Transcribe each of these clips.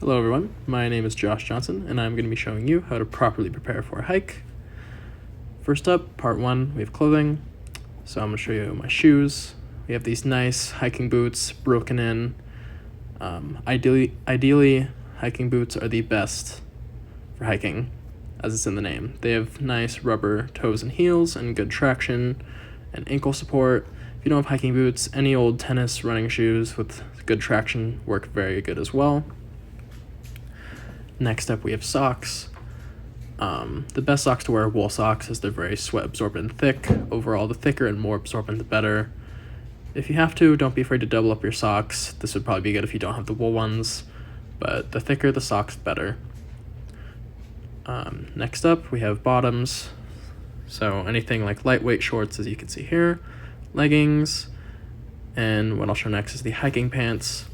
Hello everyone, my name is Josh Johnson and I'm going to be showing you how to properly prepare for a hike. First up, part 1, we have clothing. So I'm going to show you my shoes. We have these nice hiking boots, broken in. Ideally, hiking boots are the best for hiking, as it's in the name. They have nice rubber toes and heels and good traction and ankle support. If you don't have hiking boots, any old tennis running shoes with good traction work very good as well. Next up, we have socks. The best socks to wear are wool socks, as they're very sweat absorbent and thick. Overall, the thicker and more absorbent, the better. If you have to, don't be afraid to double up your socks. This would probably be good if you don't have the wool ones, but the thicker the socks, the better. Next up, we have bottoms. So anything like lightweight shorts, as you can see here, leggings, and what I'll show next is the hiking pants.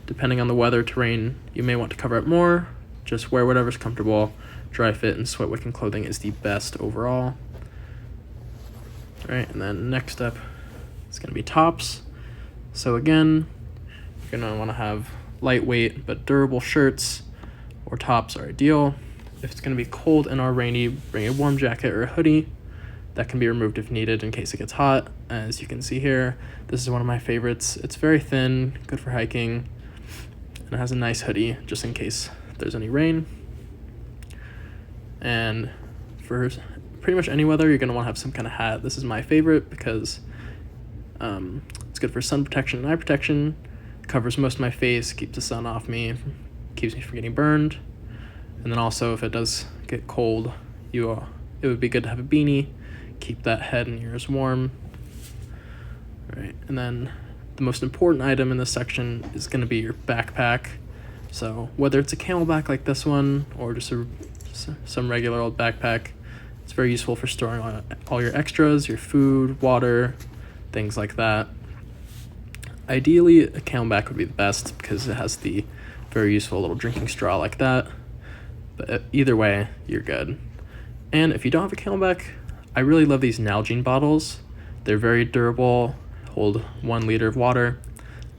Depending on the weather, terrain, you may want to cover up more. Just wear whatever's comfortable. Dry fit and sweat wicking clothing is the best overall. Alright, and then next up is going to be tops. So again, you're going to want to have lightweight but durable shirts or tops are ideal. If it's going to be cold and or rainy, bring a warm jacket or a hoodie. That can be removed if needed in case it gets hot. As you can see here, this is one of my favorites. It's very thin, good for hiking, and it has a nice hoodie just in case there's any rain. And for pretty much any weather, you're going to want to have some kind of hat. This is my favorite because it's good for sun protection and eye protection. Covers most of my face, keeps the sun off me, keeps me from getting burned. And then also, if it does get cold, it would be good to have a beanie, keep that head and ears warm. All right, and then the most important item in this section is going to be your backpack. So whether it's a camelback like this one or just some regular old backpack, it's very useful for storing all your extras, your food, water, things like that. Ideally, a camelback would be the best because it has the very useful little drinking straw like that. But either way, you're good. And if you don't have a camelback, I really love these Nalgene bottles. They're very durable, hold 1 liter of water.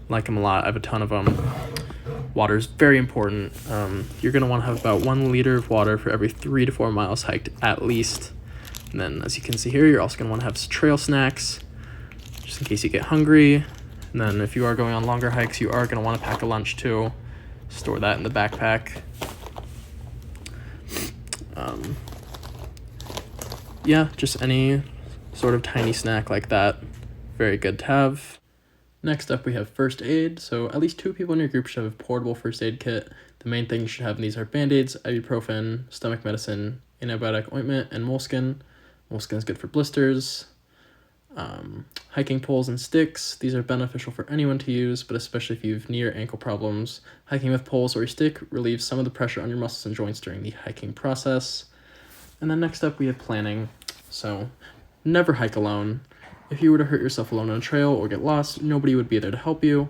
Like them a lot, I have a ton of them. Water is very important. You're going to want to have about 1 liter of water for every 3 to 4 miles hiked at least. And then as you can see here, you're also going to want to have trail snacks just in case you get hungry. And then if you are going on longer hikes, you are going to want to pack a lunch too. Store that in the backpack. Yeah, just any sort of tiny snack like that. Very good to have. Next up, we have first aid. So at least 2 people in your group should have a portable first aid kit. The main thing you should have in these are Band-Aids, ibuprofen, stomach medicine, antibiotic ointment, and moleskin. Moleskin is good for blisters. Hiking poles and sticks. These are beneficial for anyone to use, but especially if you have knee or ankle problems. Hiking with poles or a stick relieves some of the pressure on your muscles and joints during the hiking process. And then next up, we have planning. So never hike alone. If you were to hurt yourself alone on a trail or get lost, nobody would be there to help you.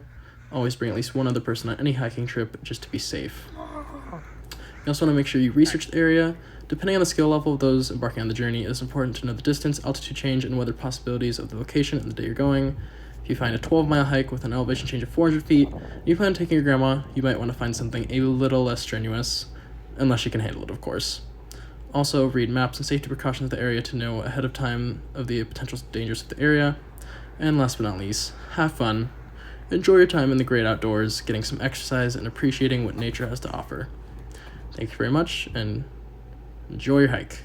Always bring at least 1 other person on any hiking trip just to be safe. You also want to make sure you research the area. Depending on the skill level of those embarking on the journey, it is important to know the distance, altitude change, and weather possibilities of the location and the day you're going. If you find a 12-mile hike with an elevation change of 400 feet, and you plan on taking your grandma, you might want to find something a little less strenuous, unless you can handle it, of course. Also, read maps and safety precautions of the area to know ahead of time of the potential dangers of the area. And last but not least, have fun. Enjoy your time in the great outdoors, getting some exercise and appreciating what nature has to offer. Thank you very much, and enjoy your hike.